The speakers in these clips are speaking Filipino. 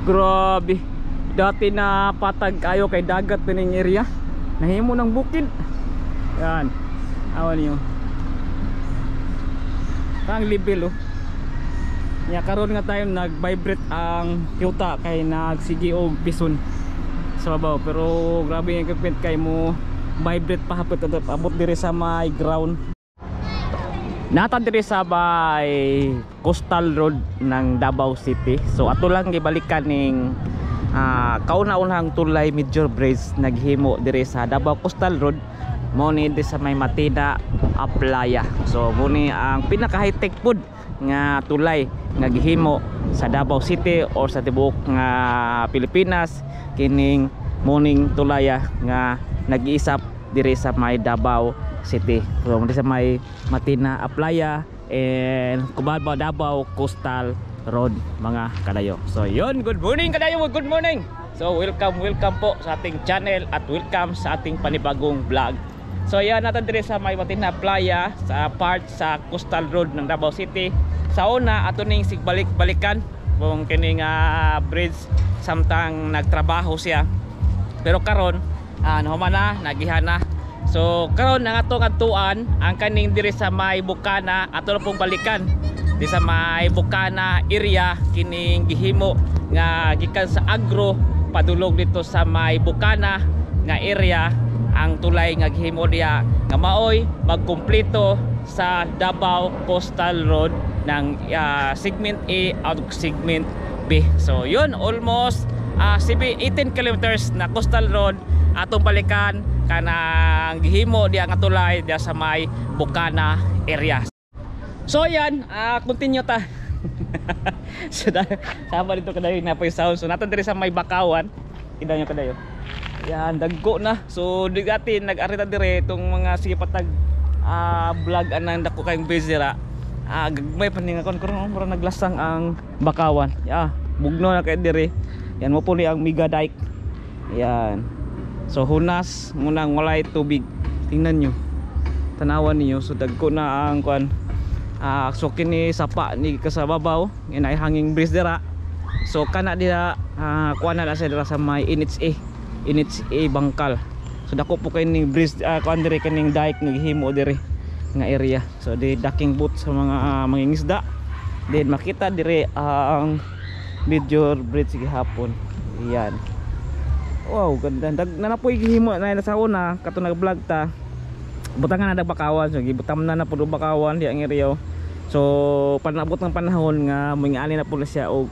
Grabe. Dati na patag kayo kay dagat ning area. Nahimo ng bukid. Yan. Awan niyo. Tang level oh. Nya karon nga tayo nag-vibrate ang yuta kay nagsigi og pison sa babaw, pero grabe yung kapit kay mo vibrate pa hapot abot diri sa may ground. Nata diri sa may coastal road ng Davao City. So ato lang gibalikan ning kauna-unahang tulay major bridge naghimo diri sa Davao Coastal Road. Mo ni diri sa may Matina Aplaya. So mo ni ang pinaka high-tech pod nga tulay nga gihimo sa Davao City or sa tibuok nga Pilipinas. Kining morning tulaya nga nag-iisap diri sa may Davao City. So diri sa may Matina Aplaya and Cubao Davao Coastal Road mga kadayo. So yun, good morning kadayo, good morning. So welcome po sa ating channel at welcome sa ating panibagong vlog. So yan natin diri sa may Matina Playa sa part sa Coastal Road ng Davao City. Sa una ato ning sigbalik-balikan kung kining bridge samtang nagtrabaho siya. Pero karon nahuman na, nagihana. So karon ang atong adtuan ang kaning diri sa may Bukana ato na pong balikan. Di sa may Bukana area kining gihimo nga gikan sa Agro padulog dito sa may Bukana nga area ang tulay nga gihimo diha nga maoy magkumpleto sa Davao Coastal Road ng segment A at segment B. So yun, almost 18 kilometers na coastal road atong balikan kanang gihimo diha nga tulay diha sa may Bukana area. So yan, continue ta. So sama dito kadayo na po yung sound. So natin diri sa may Bakawan, kita nyo kadayo. Yan, dagko na. So digati nag-arita dire itong mga sipatag vlog anang dako kayong bezira. Gagmay pa ning kon mura naglasang ang Bakawan. Bugno na kay dire. Yan mo po ni ang Mega Dike. Yan. So hunas muna walay tubig. Tingnan nyo. Tanawan niyo. So dagko na ang kuan. So kini sapa ni kasababaw. Yan ay hanging bridge dira. So kana dira kuan na sa dira sa may NHA Bangkal. So dako po kay ning bridge kuan dire kaning dike nga gihimo dire nga area. So di docking boat sa mga mangingisda. Then makita dire ang major bridge gihapon. Iyan. Wow, ganda. Nanapoy gihimo na sa una kato nag-vlog ta. Butangan na Bakawan. So gibutam na pud Bakawan di ang area. So panabot ng panahon nga mangiali na pud siya og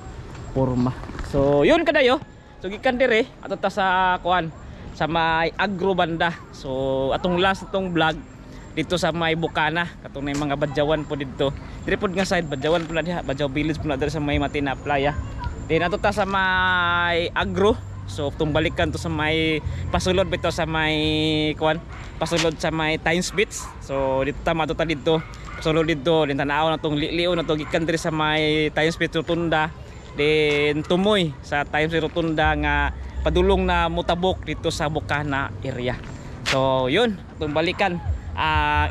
porma. So yun kadayo. So gikan dire ato ta sa kuan sa may Agro banda. So atong last atong vlog dito sa may Bukana katong na mga badyawan po dito. Dire pod nga side badyawan po na diha, Badyaw Village po na dire sa may Matina Playa. Then ato ta sa may Agro. So itong balikan to sa may pasulod bito sa may kuan, pasulod sa may Times Beach. So dito ta mato ta dito. Pasulod dito, din tanaw na tong liiw na to gikan dire sa may Times Beach Rotunda. Then tumoy sa Times Beach Rotunda nga padulong na mutabok dito sa Bukana area. So yun, itong balikan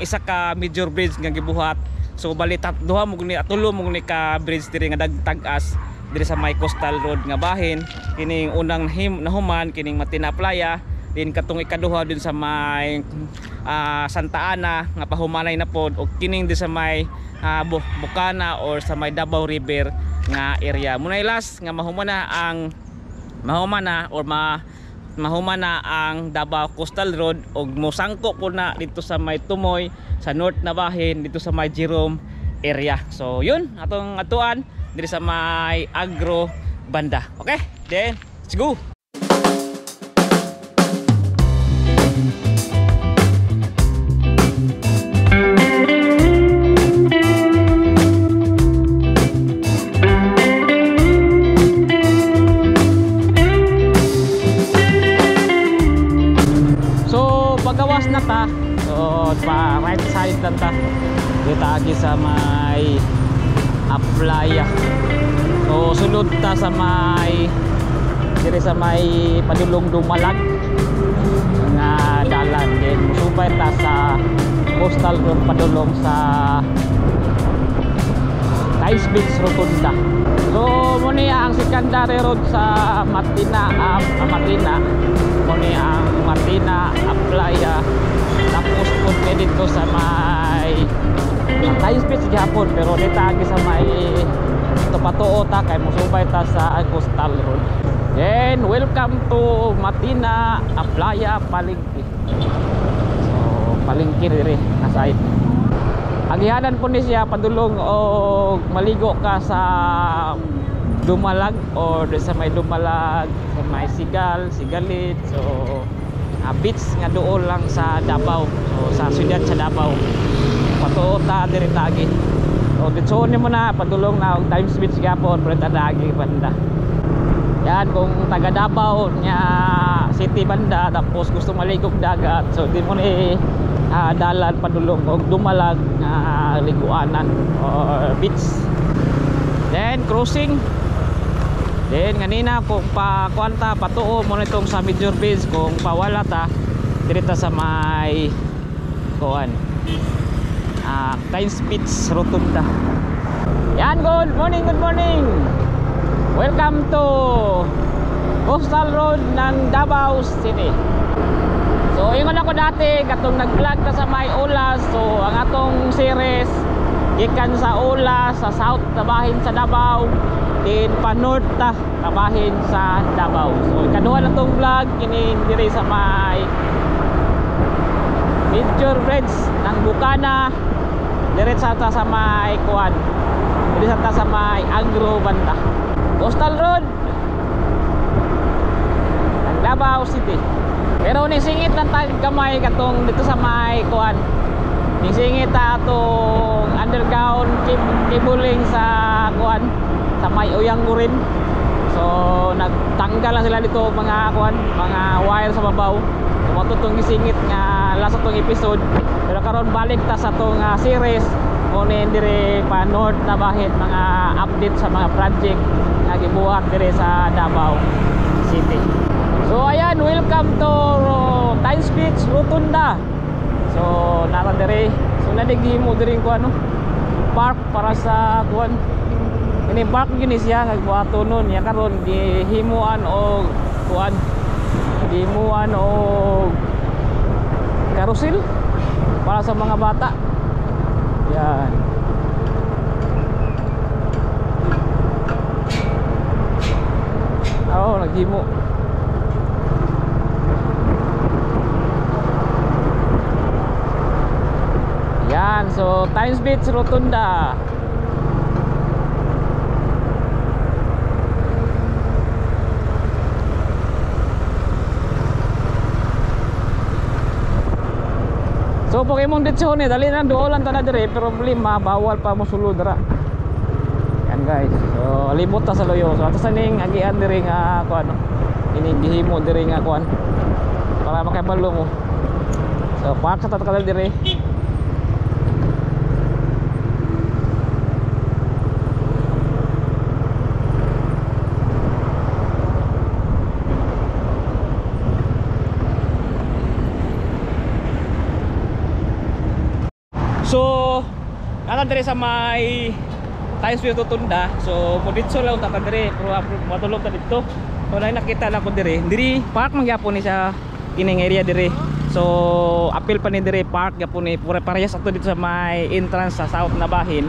isa ka major bridge nga gibuhat. So bali duha mo ni atulo mo ni ka bridge diri nga dagtag-as diri sa may coastal road nga bahin. Kining unang nahuman kining Matina Playa, din katong ikaduha din sa may Santa Ana nga pahumanay na pod og kining di sa may Bukana or sa may Davao River nga area. Munay last nga mahumana ang Davao Coastal Road og mosangko po na dito sa may Tumoy sa north na bahin dito sa may Jerome area. So yun atong atuan diri sa may Agro banda. Okay, then let's go. Pagawas na ta. So pa right side lang ta. Dito agi sa may Aplaya. So sulod ta sa may dire sa may padulong Dumalag nga dalan. Then musubay ta sa coastal road padulong sa Times Beach Rotunda. So muna ang secondary road sa Matina, Matina muna ang Matina Playa. Tapos punta dito sa may Times Beach gihapon, pero dito agi sa may Tupatuo ta kay musubay ta sa Coastal Road. Then welcome to Matina Playa Palengke. So palengke diri na side. Agihanan po ni siya padulong o maligo ka sa Dumalag o sa may Dumalag, sa may Sigalit. So beach nga doon lang sa Davao. So sa siyudad sa Davao. Patuo ta diri tagi. So dito ni mo na padulong na og Times Beach gapon pero tadagi banda. Yan kung taga Davao nya city banda tapos gusto maligog dagat. So di mo ni dalan padulong og Dumalag liguanan or beach. Then crossing. Then ganina kung pa kuanta patuo mo nitong sa Major Beach, kung pawala ta dirita sa may kuan Times Beach Rotunda. Yan, good morning. Welcome to Coastal Road ng Davao City. So ingon ako dati katong nag-vlog ta sa may Ulas. So ang atong series gikan sa Ulas sa south tabahin sa Davao, din pa north tabahin sa Davao. So ikaduha na tong vlog kini diri sa may Major Bridge ng Bukana, diretsa ta sa may kuan, diretsa ta sa may Agro banda. Coastal Road ng Davao City. Pero nisingit ng tag kamay katong dito sa may kuan, nisingit ta atong underground cabling sa kuan sa may Uyanggurin. So nagtanggal na sila dito mga kuan, mga wire sa babaw. Matutong gisingit nga last atong episode. Pero karon balik ta sa atong series kunin dire pa north na bahin, mga update sa mga project nga gibuhat dire sa Davao City. So ayan, welcome to Times Beach Rotunda. So nara dire, so nadigimo dire ko ano park para sa kuan. Ini park gini siya kagbuhaton nun ya karon gihimuan og kuan, gihimuan og carousel para sa mga bata. Yan. Oh, naghimo. Yan, so Times Beach Rotunda. So Pokemon dito ni dali na doon lang ta dire, pero problema bawal pa mo sulod ra. Yan guys. So libot ta sa loyo. So ato sa ning agian dire nga kuan. Ini gihimo dire nga kuan para makabalo mo. So park sa tatakal dire. So nata dire sa may Times Beach Rotunda. So mo dito lang ta dire, pero matulog ta dito. So nakita na ko dire park man gyapon ni sa kining area dire. So apil pa ni dire park gyapon ni parehas ato dito sa may entrance sa south na bahin.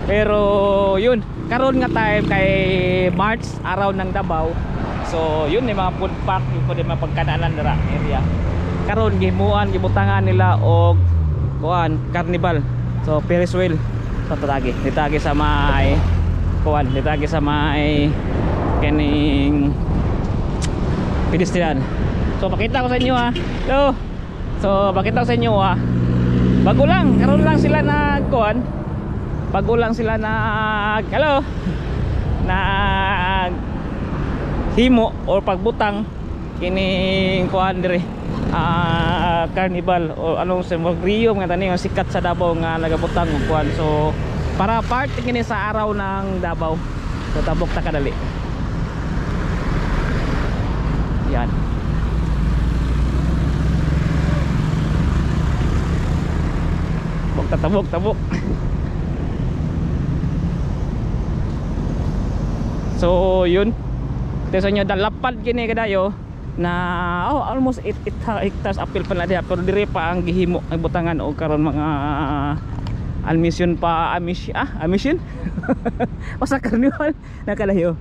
Pero yun, karon nga time kay March araw ng Davao. So yun ni mga food park yung pwede mapagkanaanan dira area. Karon gihimuan gibutangan nila og kuan carnival. So Ferris wheel sa ditagi sa may kuan, ditagi sa may kining pedestrian. So pakita ko sa inyo ha. Hello. So pakita ko sa inyo ha. Bago lang, karon lang sila nag kuan. Bago lang sila nag hello. Nag himo or pagbutang kining kuan dire. Carnival o anong sa Rio nga tani yung sikat sa Davao nga nagabutang og kuan. So para part kini sa araw ng Davao. So tabok ta kadali. Yan. Tabok. So yun, ito sa inyo dalapad kini kadayo na almost 8 hectares apil pa na diha, pero dire pa ang gihimo ang butangan o karon mga admission pa admission o sa carnival na kadayo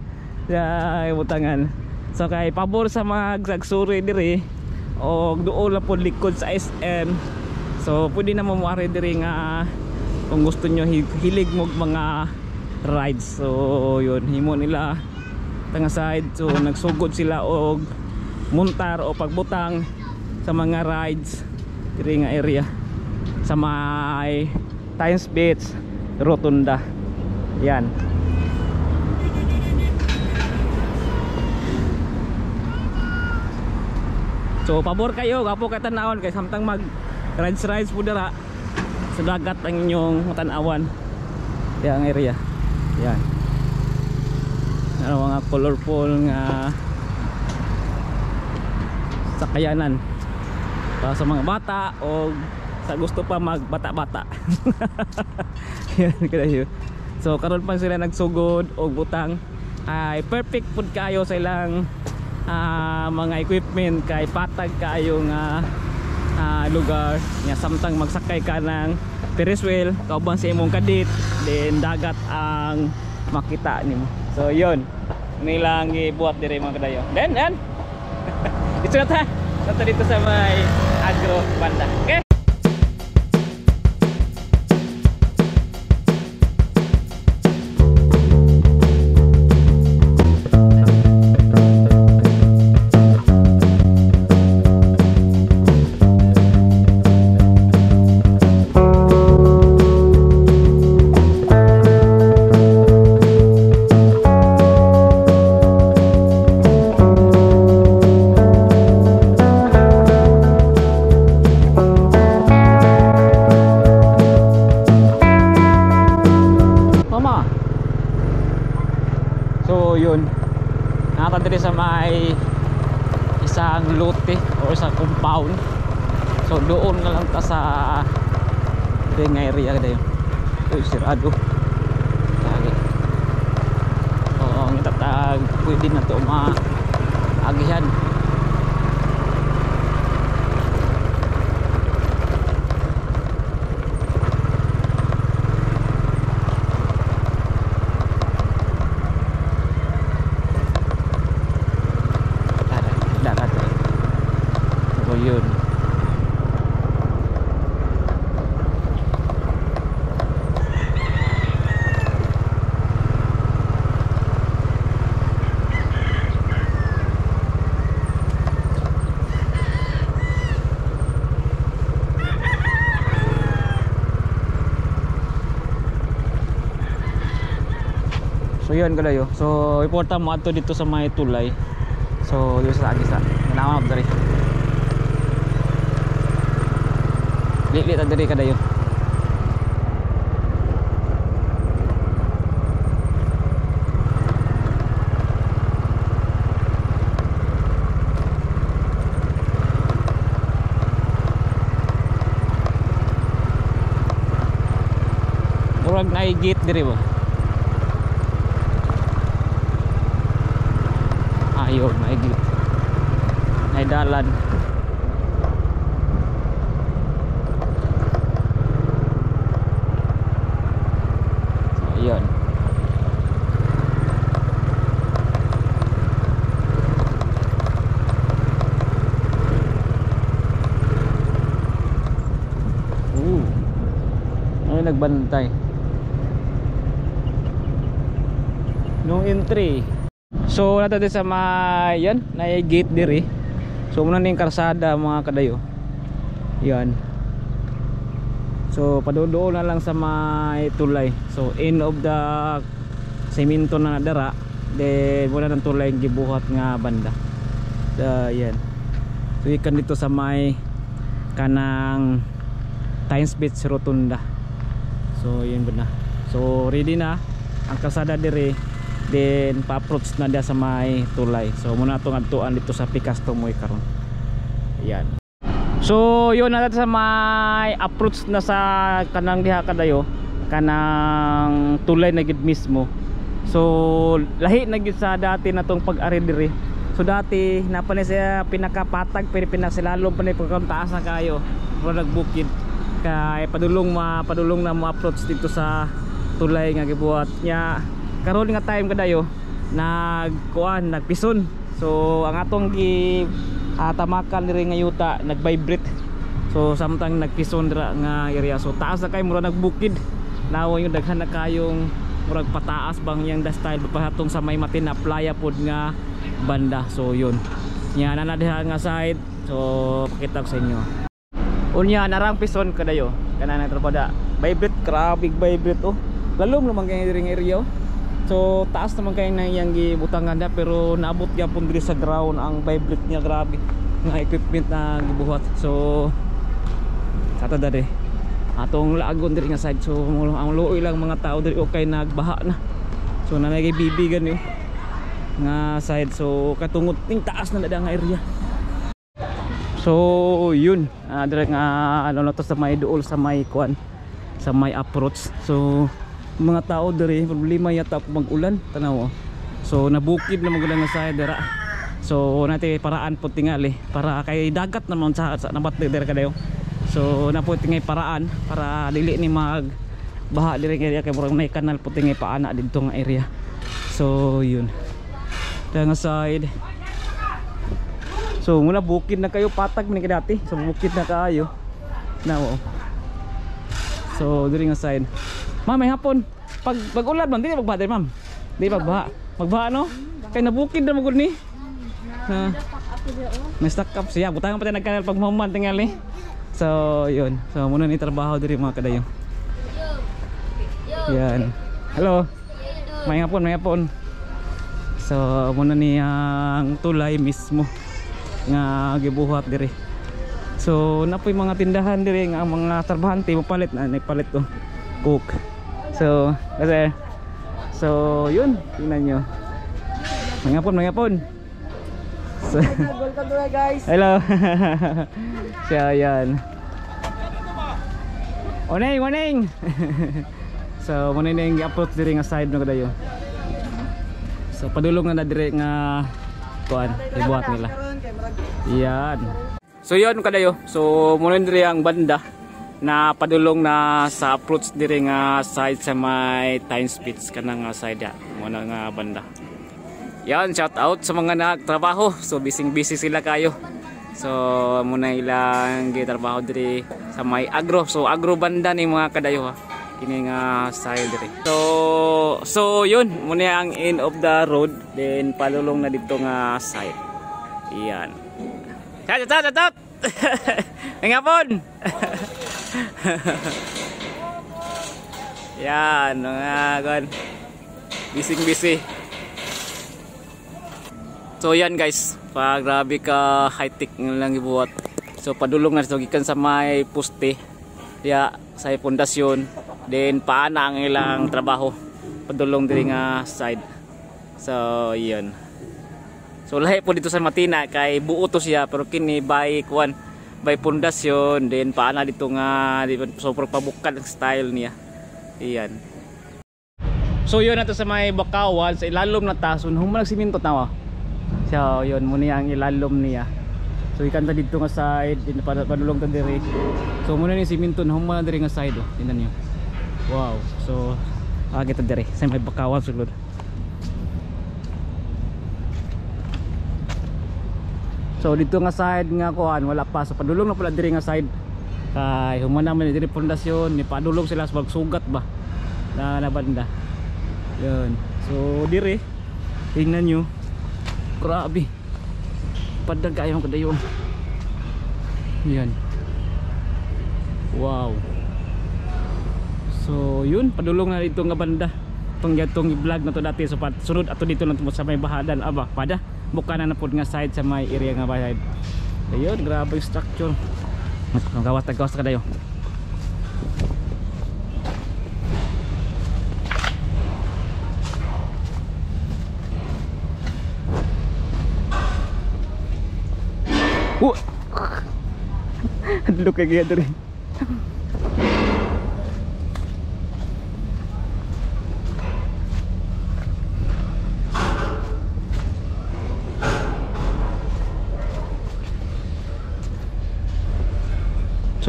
sa butangan. So kay pabor sa mga sagsuri dire o duol na po likod sa SM, so pwede na mamuari dire nga kung gusto nyo hilig mo mga rides. So yun, himo nila tanga side, so nagsugod sila og muntar o pagbutang sa mga rides dire nga area sa may Times Beach Rotunda. Yan. So pabor kayo, gapo kay tanawon kay samtang mag rides po dira sa dagat ang inyong matanawan yang area. Yan. Ano mga colorful nga sakayanan para sa mga bata o sa gusto pa magbata-bata. Yan kayo. So karon pa sila nagsugod og butang, ay perfect food kayo sa ilang mga equipment kay patag kayo nga lugar nya samtang magsakay ka ng Ferris wheel kauban sa imong kadit, then dagat ang makita nimo. So yun, nilang ibuhat dire mga kadayo. Then ito na ta dito sa may agro banda. Okay. So yun, nakatadiri sa may isang lote o isang compound. So doon na lang ta sa ring area kada yun. Uy, sirado lagi. Oo, ngitatag pwede na to maagihan. Yun. So yun kalayo. So iporta mo ato dito sa may tulay. So dito sa agisa. Nawa dari. Lilit dari kadayo. Murag na gate diri ba? Ayun, may gate. May dalan. Yun. Ay nagbantay. No entry. So nato sa may yan, na gate diri. So muna ning karsada mga kadayo. Yan. So padudo na lang sa may tulay. So end of the semento na nadara, then wala nang tulay gibuhat nga banda. Yan. So ikan dito sa may kanang Times Beach Rotunda. So yun ba na. So ready na ang kalsada dire, then pa-approach na dia sa may tulay. So muna itong adtuan dito sa Picasto Moy karon. Yan. So yun na sa may approach na sa kanang diha kadayo, kanang tulay na gid mismo. So lahi na gyud sa dati na tong pag-ari diri. So dati napani siya pinakapatag pero pinasilalom pa ni pagkantaas na kayo. Pero nagbukid kay padulong na mo approach dito sa tulay nga gibuhat nya. Karon nga time kadayo nagpison. So ang atong gi tamakan diri nga yuta nag-vibrate. So samtang nagpison dira nga area. So taas na kay mura nagbukid. Nawo yung daghan na kayong murag pataas bang yang da style pahatong sa may matin na playa pod nga banda. So yun. Nya na diha nga side. So pakita ko sa inyo. Unya narang pison kadayo. Kana nang trapada. Vibrate, grabe vibrate oh. Lalom naman kay diri nga area. So taas naman kay nang yang gibutangan na pero naabot gyapon diri sa ground ang vibrate niya, grabe nga equipment na gibuhat. So sa dere atong laagon diri nga side. So ang luoy lang mga tao diri okay nagbaha na. So nanay bibigan yo nga side. So katungod ning taas na nga area. So yun dire nga ano na to sa may duol sa may kuan sa may approach. So mga tao diri problema yata mag-ulan tanaw. So nabukid na magulan nga side dira. So nati paraan po tingali para kay dagat naman sa nabat diri kadayo. So napo tingay paraan para dili ni mag baha diri area kay murag may kanal po tingay paana didto nga area. So yun nga side. So muna bukid na kayo patag ni dati. So bukid na kayo now. So diri nga side. Ma'am, may hapon. Pag ulan man, di magbaha ma'am. Di magbaha. Magbaha no? Kay nabukid na magud ni. May stuck up siya. Butangan pa tayo nagkanal pag mahuman tingali. So, yun. So, muna ni trabaho diri mga kadayo. Yan. Hello. May hapon, may hapon. So, muna ni ang tulay mismo nga gibuhat diri. So, napoy mga tindahan diri nga mga trabahante mapalit na nagpalit to. Cook. So, kasi yun, tingnan nyo. Mangapon. So, welcome to guys. Hello. So, yan. Morning. So, muna na yung i-approach diri nga side na kadayo. So, padulong na diri nga kuan, ibuhat nila. Yan. So, yun kadayo. So, muna diri ang banda na padulong na sa approach diri nga side sa may Times Beach kanang side ya muna nga banda. Yan, shout out sa mga nagtrabaho. So busy sila kayo. So muna ilang gitrabaho diri sa may agro. So agro banda ni mga kadayo ha. Kini nga side diri. So yun muna ang end of the road, then padulong na dito nga side. Yan. Shout out. Ngapon. Yan, mga gan. Busy. So yan guys, grabe ka high-tech lang gibuhat. So padulong na gikan sa may poste. Ya sa pundasyon, then paana ang ilang trabaho. Padulong diri nga side. So yan. So lahi po dito sa Matina kay buo to siya pero kini by pundasyon, then paana dito nga so pabukal ang style niya. Iyan. So yun nato sa may Bakawan sa ilalom na tason human nagsiminto tawa. So yun muna ang ilalom niya. So ikan ta dito nga side din padulong ta diri. So muna ni siminto human diri nga side oh. Tingnan niyo. Wow. So kita diri sa may Bakawan sulod. So dito nga side nga kuan wala pa. So padulong na pala diri nga side. Kay humana man diri pundasyon, ni padulong sila sa magsugat ba na banda. Yan. So diri tingnan nyo. Grabe. Padag kayo kadayon. Yan. Wow. So yun padulong na dito nga banda. Tong i-vlog na to dati so sunod ato dito lang sa may bahadan aba pada bukan na pod nga side sa may area nga bahay. Ayun, grabe yung structure. Gawas kadayo. Hadlok kay diri.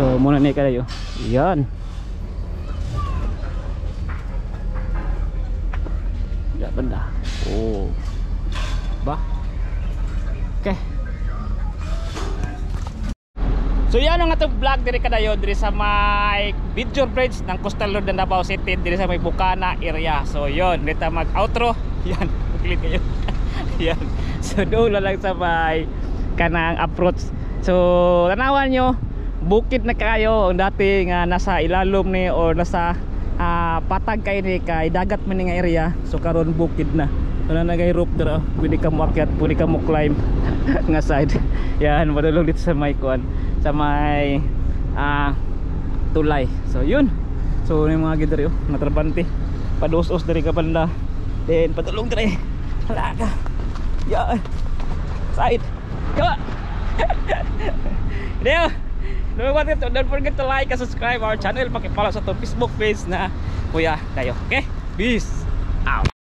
So muna ni kayo. Yan. Ya benda. Oh. Ba? Okay. So yan ang atong vlog diri kadayo diri sa may Bidjor Bridge ng Coastal Road ng Davao City diri sa may Bukana area. So yon, dito mag outro. Yan, click kayo. Yan. So doon lang sa may kanang approach. So tanawan nyo, bukid na kayo dati nga nasa ilalom ni or nasa patag kay ni kay dagat man nga area. So karon bukid na. Wala na kay rope dira, pwede ka moakyat, pwede ka mo climb nga side. Yan, madulong dito sa may kuan, sa may tulay. So yun. So yung mga gidari natrabante. Padus-us diri ka banda. Then padulong diri. Hala ka. Yan. Side. Go. Deo. Don't forget to like and subscribe our channel. Paki-follow sa to Facebook page na Kuya Dayo. Okay? Peace out.